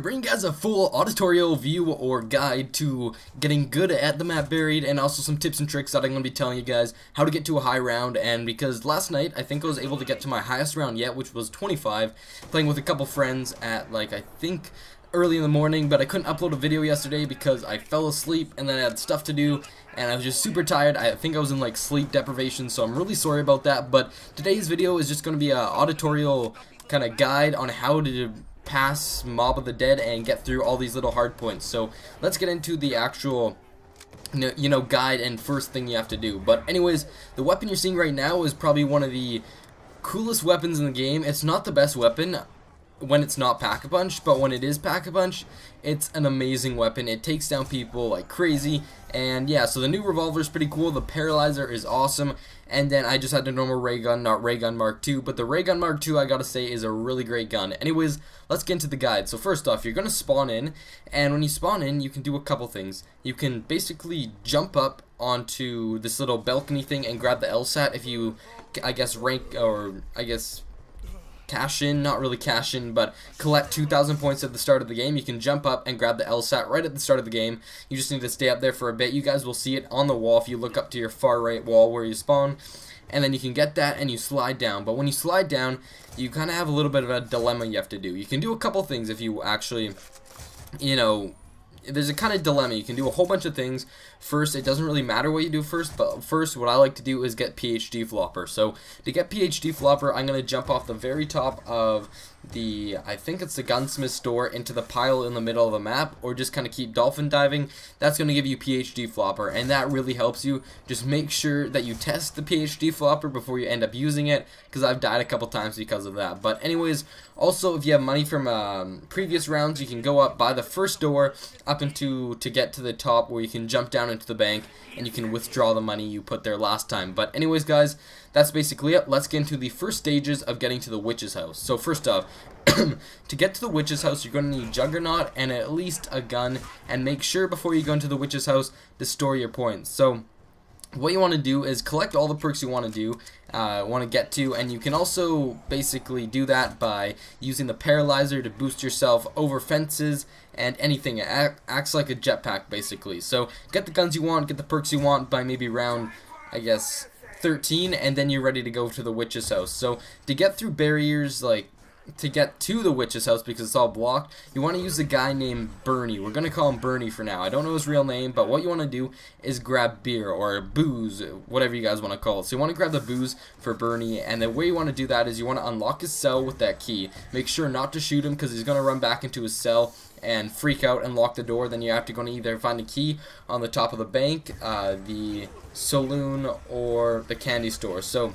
here, bringing you guys a full auditorial view or guide to getting good at the map buried, and also some tips and tricks that I'm going to be telling you guys how to get to a high round. And because last night I think I was able to get to my highest round yet, which was 25, playing with a couple friends at like I think early in the morning, but I couldn't upload a video yesterday because I fell asleep and then I had stuff to do and I was just super tired. I think I was in like sleep deprivation, so I'm really sorry about that. But today's video is just going to be a auditorial kind of guide on how to pass Mob of the Dead and get through all these little hard points. So let's get into the actual guide and first thing you have to do. But anyways, the weapon you're seeing right now is probably one of the coolest weapons in the game. It's not the best weapon when it's not Pack-a-Punch, but when it is Pack-a-Punch, it's an amazing weapon. It takes down people like crazy. And yeah, so the new revolver is pretty cool. The paralyzer is awesome. And then I just had the normal ray gun, not ray gun Mark II, but the ray gun Mark II, I gotta say, is a really great gun. Anyways, let's get into the guide. So first off, you're gonna spawn in, and when you spawn in, you can do a couple things. You can basically jump up onto this little balcony thing and grab the LSAT if you, I guess, cash in, not really cash in, but collect 2,000 points at the start of the game. You can jump up and grab the LSAT right at the start of the game. You just need to stay up there for a bit. You guys will see it on the wall if you look up to your far right wall where you spawn, and then you can get that and you slide down. But when you slide down, you kind of have a little bit of a dilemma you have to do. You can do a couple things if you actually, there's a kind of dilemma. You can do a whole bunch of things. First, it doesn't really matter what you do first, but first what I like to do is get PhD Flopper. So to get PhD Flopper, I'm going to jump off the very top of the, I think it's the gunsmith store, into the pile in the middle of the map, or just kind of keep dolphin diving. That's going to give you PhD Flopper, and that really helps you. Just make sure that you test the PhD Flopper before you end up using it, because I've died a couple times because of that. But anyways, also if you have money from previous rounds, you can go up by the first door up into to get to the top where you can jump down into the bank and you can withdraw the money you put there last time. But anyways, guys, that's basically it. Let's get into the first stages of getting to the witch's house. So first off, to get to the witch's house, you're going to need Juggernaut and at least a gun, and make sure before you go into the witch's house to store your points. So what you want to do is collect all the perks you want to get to, and you can also basically do that by using the paralyzer to boost yourself over fences and anything. It acts like a jetpack basically. So get the guns you want, get the perks you want by maybe round, I guess, 13, and then you're ready to go to the witch's house. So to get through barriers, like to get to the witch's house because it's all blocked, you want to use a guy named Bernie. We're going to call him Bernie for now. I don't know his real name, but what you want to do is grab beer or booze, whatever you guys want to call it. So you want to grab the booze for Bernie, and the way you want to do that is you want to unlock his cell with that key. Make sure not to shoot him because he's going to run back into his cell and freak out and lock the door. Then you have to go to either find a key on the top of the bank, the saloon, or the candy store. So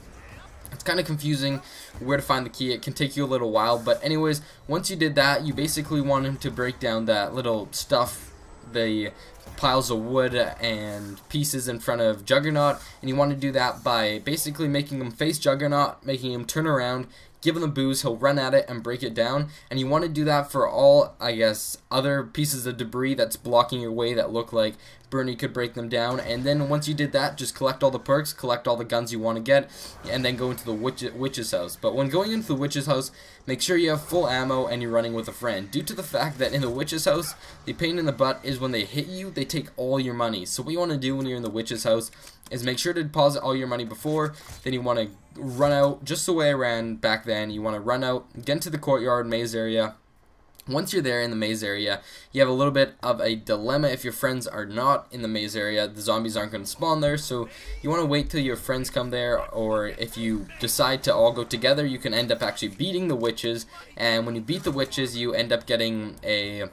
it's kind of confusing where to find the key. It can take you a little while, but anyways, once you did that, you basically want him to break down that little stuff, the piles of wood and pieces in front of Juggernaut, and you want to do that by basically making him face Juggernaut, making him turn around, give him the booze, he'll run at it and break it down. And you want to do that for all, I guess, other pieces of debris that's blocking your way that look like Bernie could break them down. And then once you did that, just collect all the perks, collect all the guns you want to get, and then go into the witch's house. But when going into the witch's house, make sure you have full ammo and you're running with a friend, due to the fact that in the witch's house, the pain in the butt is when they hit you, they take all your money. So what you want to do when you're in the witch's house is make sure to deposit all your money before. Then you want to run out just the way I ran back then. You want to run out, get into the courtyard maze area. Once you're there in the maze area, you have a little bit of a dilemma. If your friends are not in the maze area, the zombies aren't going to spawn there, so you want to wait till your friends come there, or if you decide to all go together, you can end up actually beating the witches, and when you beat the witches, you end up getting a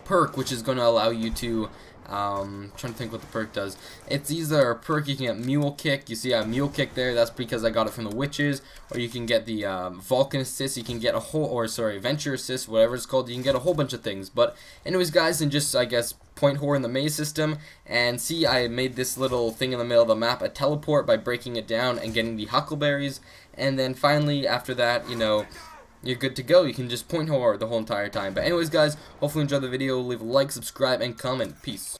perk, which is going to allow you to, trying to think what the perk does. It's either a perk you can get Mule Kick. You see a Mule Kick there, that's because I got it from the witches. Or you can get the Vulcan Assist, you can get a whole, or sorry, Venture Assist, whatever it's called. You can get a whole bunch of things. But anyways, guys, and just, I guess, point whore in the maze system, and see, I made this little thing in the middle of the map a teleport by breaking it down and getting the huckleberries. And then finally, after that, you're good to go. You can just point hard the whole entire time. But anyways, guys, hopefully you enjoyed the video. Leave a like, subscribe, and comment. Peace.